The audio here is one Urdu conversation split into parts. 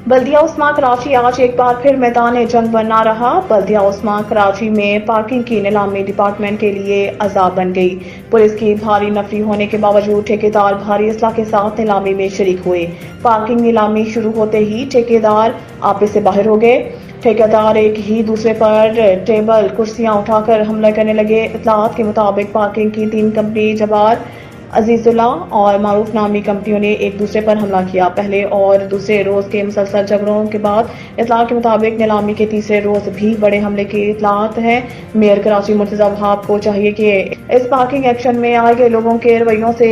بلدیہ عثمان کراچی آج ایک بار پھر میدان جنگ بنا رہا۔ بلدیہ عثمان کراچی میں پارکنگ کی نیلامی ڈپارٹمنٹ کے لیے عذاب بن گئی۔ پولیس کی بھاری نفری ہونے کے باوجود ٹھیکیدار بھاری اسلحہ کے ساتھ نیلامی میں شریک ہوئے۔ پارکنگ نیلامی شروع ہوتے ہی ٹھیکیدار آپے سے باہر ہو گئے۔ ٹھیکیدار ایک ہی دوسرے پر ٹیبل کرسیاں اٹھا کر حملہ کرنے لگے۔ اطلاعات کے مطابق پارکنگ کی 3 کمپنی جبار، عزیز اللہ اور معروف نامی کمپنیوں نے ایک دوسرے پر حملہ کیا۔ پہلے اور دوسرے روز کے مسلسل جھگڑوں کے بعد اطلاع کے مطابق نیلامی کے تیسرے روز بھی بڑے حملے کی اطلاعات ہیں۔ میئر کراچی مرتضی وہاب کو چاہیے کہ اس پارکنگ ایکشن میں آئے گئے لوگوں کے رویوں سے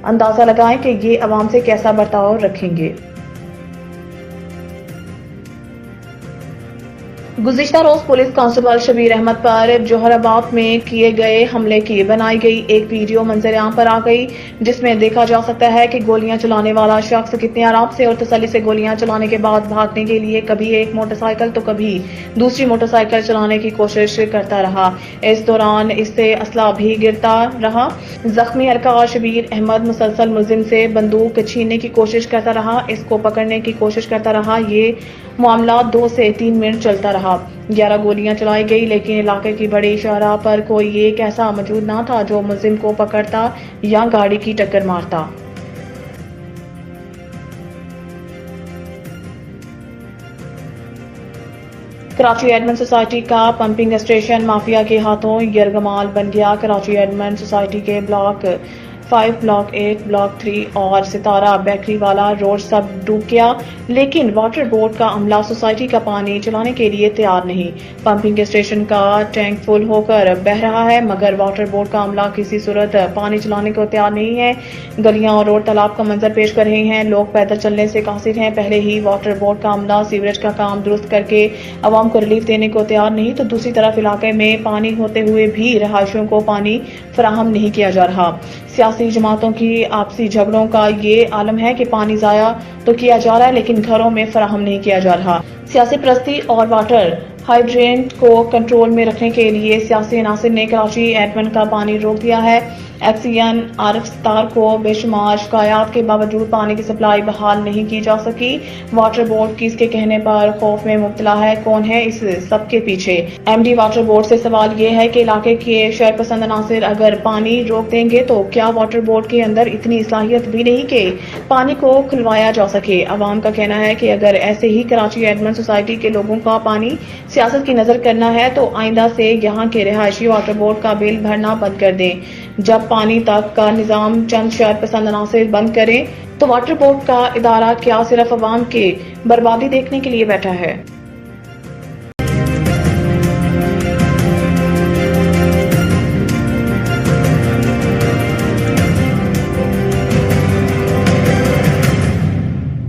اندازہ لگائیں کہ یہ عوام سے کیسا برتاؤ رکھیں گے۔ گزشتہ روز پولیس کانسٹیبل شبیر احمد پر جوہر آباد میں کیے گئے حملے کی بنائی گئی ایک ویڈیو منظر عام پر آ گئی، جس میں دیکھا جا سکتا ہے کہ گولیاں چلانے والا شخص کتنے آرام سے اور تسلی سے گولیاں چلانے کے بعد بھاگنے کے لیے کبھی ایک موٹر سائیکل تو کبھی دوسری موٹر سائیکل چلانے کی کوشش کرتا رہا۔ اس دوران اس سے اسلحہ بھی گرتا رہا۔ زخمی ہلکا شبیر احمد مسلسل ملزم سے بندوق چھیننے کی کوشش کرتا رہا، اس کو پکڑنے کی کوشش کرتا رہا۔ یہ معاملہ 2 سے 3 منٹ چلتا رہا۔ 11 گولیاں چلائی گئی، لیکن علاقے کی بڑی شاہراہ پر کوئی ایک ایسا موجود نہ تھا جو ملزم کو پکڑتا یا گاڑی کی ٹکر مارتا۔ کراچی ایڈمن سوسائٹی کا پمپنگ اسٹیشن مافیا کے ہاتھوں یرغمال بن گیا۔ کراچی ایڈمن سوسائٹی کے بلاک 5، بلاک 8، بلاک 3 اور ستارہ بیکری والا روڈ سب ڈوب گیا، لیکن واٹر بورڈ کا عملہ سوسائٹی کا پانی چلانے کے لیے تیار نہیں۔ پمپنگ اسٹیشن کا ٹینک فل ہو کر بہہ رہا ہے، مگر واٹر بورڈ کا عملہ کسی صورت پانی چلانے کو تیار نہیں ہے۔ گلیاں اور روڈ تالاب کا منظر پیش کر رہے ہیں، لوگ پیدل چلنے سے قاصر ہیں۔ پہلے ہی واٹر بورڈ کا عملہ سیوریج کا کام درست کر کے عوام کو ریلیف دینے کو تیار نہیں، تو دوسری طرف علاقے میں پانی ہوتے ہوئے بھی رہائشیوں کو پانی فراہم نہیں کیا جا رہا۔ سیاسی جماعتوں کی آپسی جھگڑوں کا یہ عالم ہے کہ پانی ضائع تو کیا جا رہا ہے، لیکن گھروں میں فراہم نہیں کیا جا رہا۔ سیاسی پرستی اور واٹر ہائیڈرینٹ کو کنٹرول میں رکھنے کے لیے سیاسی عناصر نے کراچی ایڈمن کا پانی روک دیا ہے۔ ایکس ای این عارف ستار کو بے شمار شکایات کے باوجود پانی کی سپلائی بحال نہیں کی جا سکی۔ واٹر بورڈ کس کے کہنے پر خوف میں مبتلا ہے؟ کون ہے اس سب کے پیچھے؟ ایم ڈی واٹر بورڈ سے سوال یہ ہے کہ علاقے کے شہر پسند عناصر اگر پانی روک دیں گے تو کیا واٹر بورڈ کے اندر اتنی صلاحیت بھی نہیں کہ پانی کو کھلوایا جا سکے؟ عوام کا کہنا ہے کہ اگر ایسے ہی کراچی ایڈمن سوسائٹی کے لوگوں کا پانی سیاست کی نظر کرنا ہے تو آئندہ سے یہاں کے رہائشی واٹر بورڈ کا بل بھرنا بند کر دیں۔ جب پانی تک کا نظام چند شہر پسند عناصر بند کریں تو واٹر بورڈ کا ادارہ کیا صرف عوام کے بربادی دیکھنے کے لیے بیٹھا ہے؟